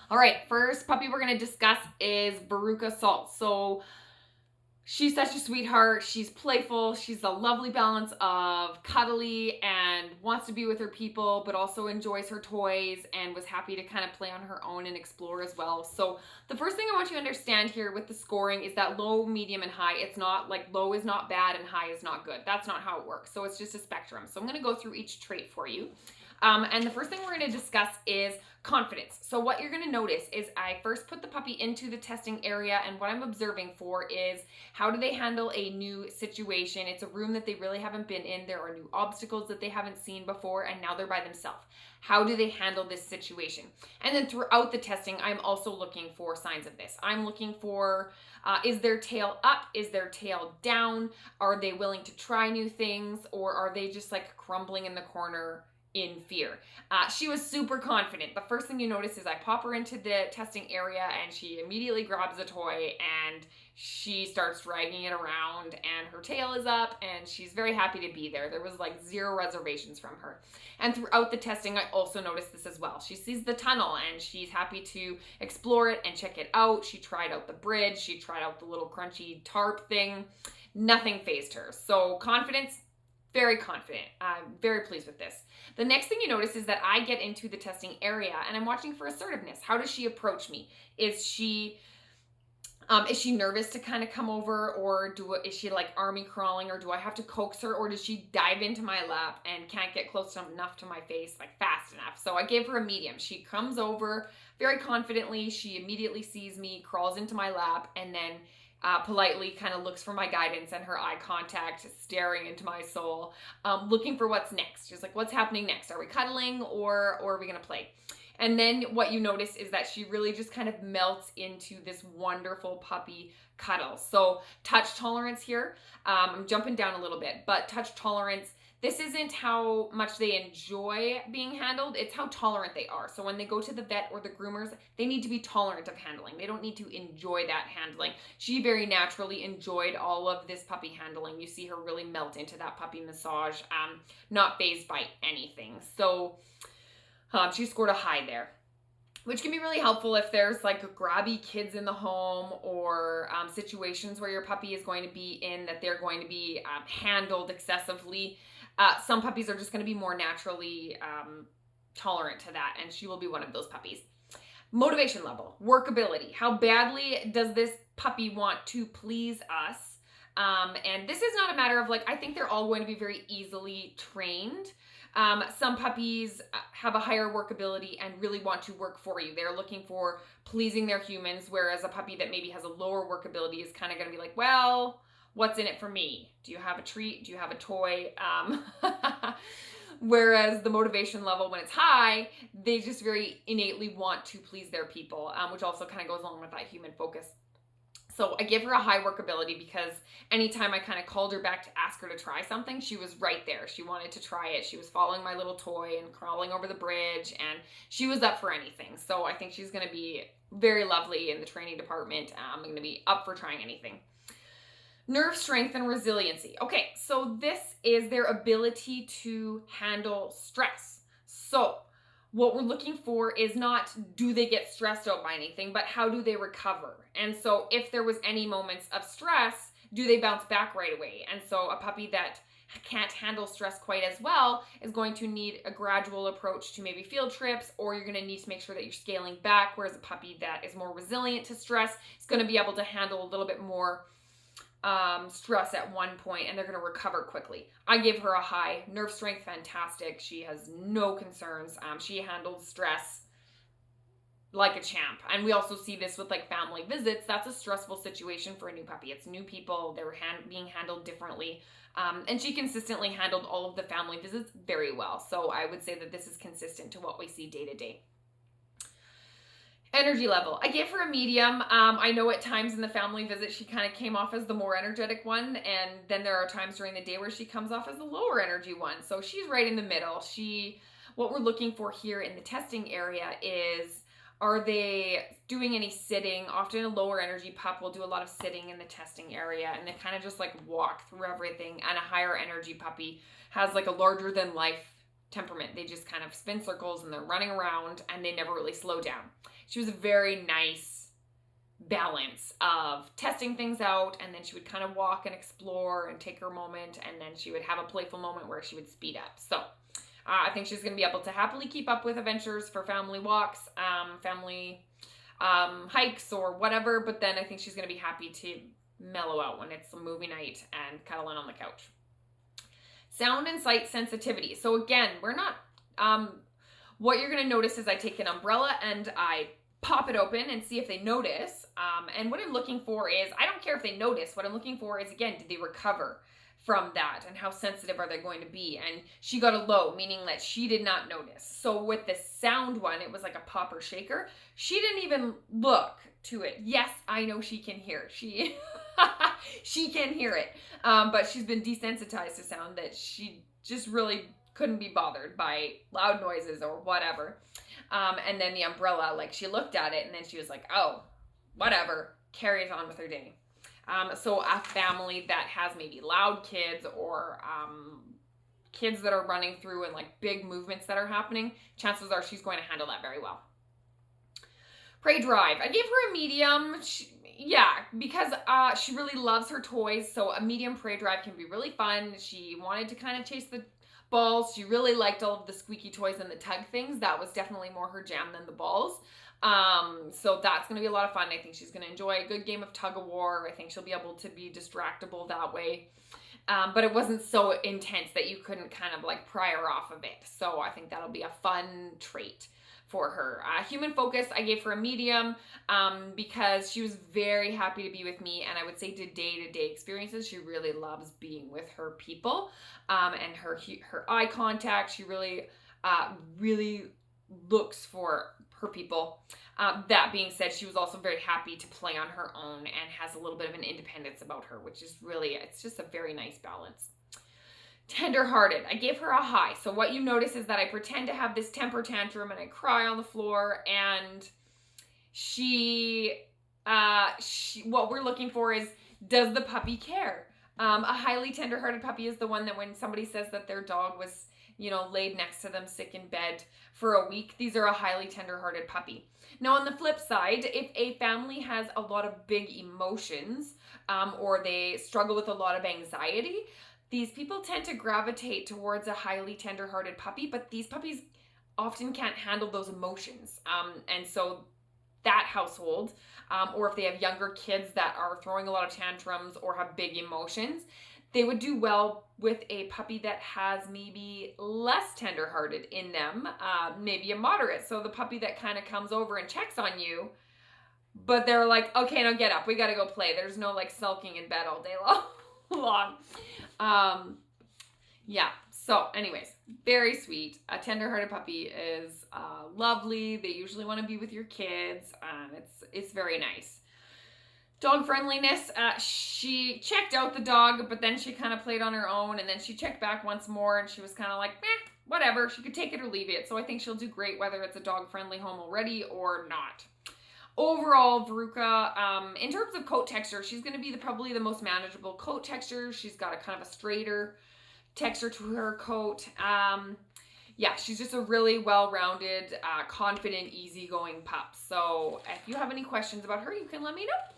All right, first puppy we're going to discuss is Veruca Salt. So she's such a sweetheart. She's playful. She's a lovely balance of cuddly and wants to be with her people, but also enjoys her toys and was happy to kind of play on her own and explore as well. So the first thing I want you to understand here with the scoring is that low, medium, and high, it's not like low is not bad and high is not good. That's not how it works. So it's just a spectrum. So I'm going to go through each trait for you. And the first thing we're going to discuss is confidence. So what you're going to notice is I first put the puppy into the testing area, and what I'm observing for is how do they handle a new situation. It's a room that they really haven't been in. There are new obstacles that they haven't seen before, and now they're by themselves. How do they handle this situation? And then throughout the testing, I'm also looking for signs of this. I'm looking for, is their tail up? Is their tail down? Are they willing to try new things? Or are they just like crumbling in the corner in fear? She was super confident. The first thing you notice is I pop her into the testing area and she immediately grabs a toy and she starts dragging it around and her tail is up and she's very happy to be there. There was like zero reservations from her. And throughout the testing, I also noticed this as well. She sees the tunnel and she's happy to explore it and check it out. She tried out the bridge. She tried out the little crunchy tarp thing. Nothing fazed her. So confidence, very confident. I'm very pleased with this. The next thing you notice is that I get into the testing area and I'm watching for assertiveness. How does she approach me? Is she nervous to kind of come over, or is she like army crawling, or do I have to coax her, or does she dive into my lap and can't get close enough to my face like fast enough? So I gave her a medium. She comes over very confidently. She immediately sees me, crawls into my lap, and then politely kind of looks for my guidance and her eye contact, staring into my soul, looking for what's next. She's like, what's happening next? Are we cuddling or are we going to play? And then what you notice is that she really just kind of melts into this wonderful puppy cuddle. So touch tolerance here, I'm jumping down a little bit, but touch tolerance, this isn't how much they enjoy being handled, it's how tolerant they are. So when they go to the vet or the groomers, they need to be tolerant of handling. They don't need to enjoy that handling. She very naturally enjoyed all of this puppy handling. You see her really melt into that puppy massage, not fazed by anything. So she scored a high there, which can be really helpful if there's like grabby kids in the home, or situations where your puppy is going to be in that they're going to be handled excessively. Some puppies are just going to be more naturally tolerant to that, and she will be one of those puppies. Motivation level, workability. How badly does this puppy want to please us? And this is not a matter of like, I think they're all going to be very easily trained. Some puppies have a higher workability and really want to work for you. They're looking for pleasing their humans, whereas a puppy that maybe has a lower workability is kind of going to be like, well, what's in it for me? Do you have a treat? Do you have a toy? Whereas the motivation level, when it's high, they just very innately want to please their people, which also kind of goes along with that human focus. So I give her a high workability because anytime I kind of called her back to ask her to try something, she was right there. She wanted to try it. She was following my little toy and crawling over the bridge, and she was up for anything. So I think she's going to be very lovely in the training department. I'm going to be up for trying anything. Nerve strength and resiliency. Okay, so this is their ability to handle stress. So what we're looking for is not do they get stressed out by anything, but how do they recover? And so if there was any moments of stress, do they bounce back right away? And so a puppy that can't handle stress quite as well is going to need a gradual approach to maybe field trips, or you're going to need to make sure that you're scaling back, whereas a puppy that is more resilient to stress is going to be able to handle a little bit more stress at one point, and they're going to recover quickly. I gave her a high. Nerve strength, fantastic. She has no concerns. She handled stress like a champ. And we also see this with like family visits. That's a stressful situation for a new puppy. It's new people. They were being handled differently. And she consistently handled all of the family visits very well. So I would say that this is consistent to what we see day to day. Energy level. I gave her a medium. I know at times in the family visit she kind of came off as the more energetic one, and then there are times during the day where she comes off as the lower energy one. So she's right in the middle. What we're looking for here in the testing area is, are they doing any sitting? Often a lower energy pup will do a lot of sitting in the testing area, and they kind of just like walk through everything. And a higher energy puppy has like a larger than life temperament. They just kind of spin circles and they're running around and they never really slow down. She was a very nice balance of testing things out, and then she would kind of walk and explore and take her moment, and then she would have a playful moment where she would speed up. So I think she's going to be able to happily keep up with adventures for family walks, family hikes or whatever, but then I think she's going to be happy to mellow out when it's a movie night and cuddle in on the couch. Sound and sight sensitivity. So again, we're not, what you're going to notice is I take an umbrella and I pop it open and see if they notice. And what I'm looking for is, I don't care if they notice. What I'm looking for is, again, did they recover from that, and how sensitive are they going to be? And she got a low, meaning that she did not notice. So with the sound one, it was like a pop or shaker. She didn't even look to it. Yes, I know she can hear. She can hear it. But she's been desensitized to sound, that she just really couldn't be bothered by loud noises or whatever. And then the umbrella, like, she looked at it and then she was like, oh, whatever, carries on with her day. So a family that has maybe loud kids or kids that are running through and like big movements that are happening, chances are she's going to handle that very well. Prey drive. I gave her a medium. Because she really loves her toys. So a medium prey drive can be really fun. She wanted to kind of chase the balls. She really liked all of the squeaky toys and the tug things. That was definitely more her jam than the balls. So that's going to be a lot of fun. I think she's going to enjoy a good game of tug of war. I think she'll be able to be distractible that way. But it wasn't so intense that you couldn't kind of like pry her off of it. So I think that'll be a fun trait for her. Human focus, I gave her a medium because she was very happy to be with me, and I would say to day-to-day experiences, she really loves being with her people, and her eye contact. She really looks for her people. That being said, she was also very happy to play on her own and has a little bit of an independence about her, which is really, it's just a very nice balance. Tender-hearted. I gave her a high. So what you notice is that I pretend to have this temper tantrum and I cry on the floor, and what we're looking for is, does the puppy care? A highly tender-hearted puppy is the one that when somebody says that their dog was, laid next to them sick in bed for a week, these are a highly tender-hearted puppy. Now, on the flip side, if a family has a lot of big emotions, or they struggle with a lot of anxiety, these people tend to gravitate towards a highly tender-hearted puppy, but these puppies often can't handle those emotions. And so that household, or if they have younger kids that are throwing a lot of tantrums or have big emotions, they would do well with a puppy that has maybe less tender-hearted in them, maybe a moderate. So the puppy that kind of comes over and checks on you, but they're like, okay, now get up. We got to go play. There's no like sulking in bed all day long. So anyways, very sweet. A tender-hearted puppy is lovely. They usually want to be with your kids. It's very nice. Dog friendliness, she checked out the dog, but then she kind of played on her own, and then she checked back once more, and she was kind of like, whatever. She could take it or leave it. So I think she'll do great whether it's a dog-friendly home already or not. Overall, Veruca, in terms of coat texture, she's going to be probably the most manageable coat texture. She's got a kind of a straighter texture to her coat. She's just a really well-rounded, confident, easygoing pup. So if you have any questions about her, you can let me know.